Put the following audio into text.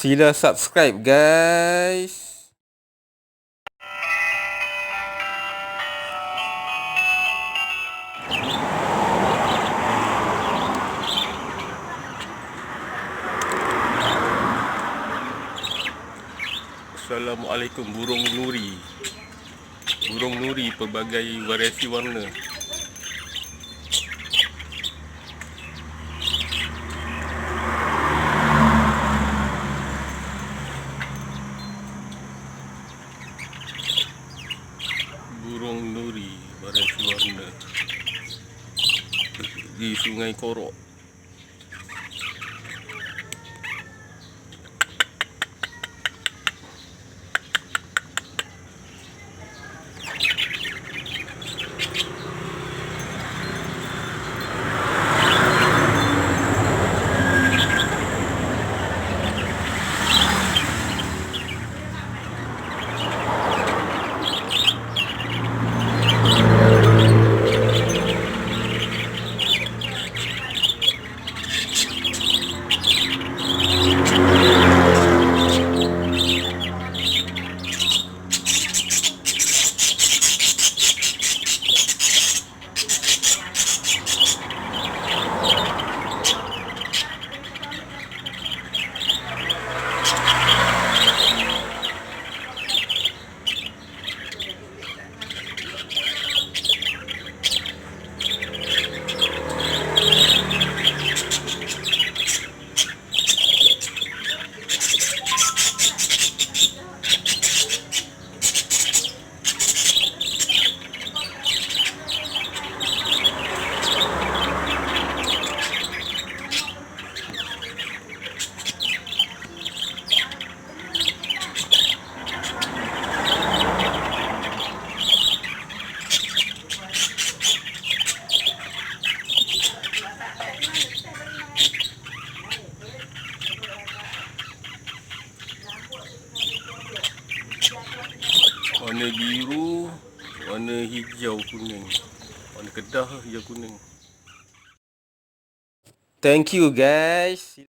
Sila subscribe guys. Assalamualaikum burung nuri. Burung nuri pelbagai variasi warna. Burung nuri variasi warna di Sungai Korok. Warna biru, warna hijau kuning. Warna kedah hijau kuning. Thank you guys.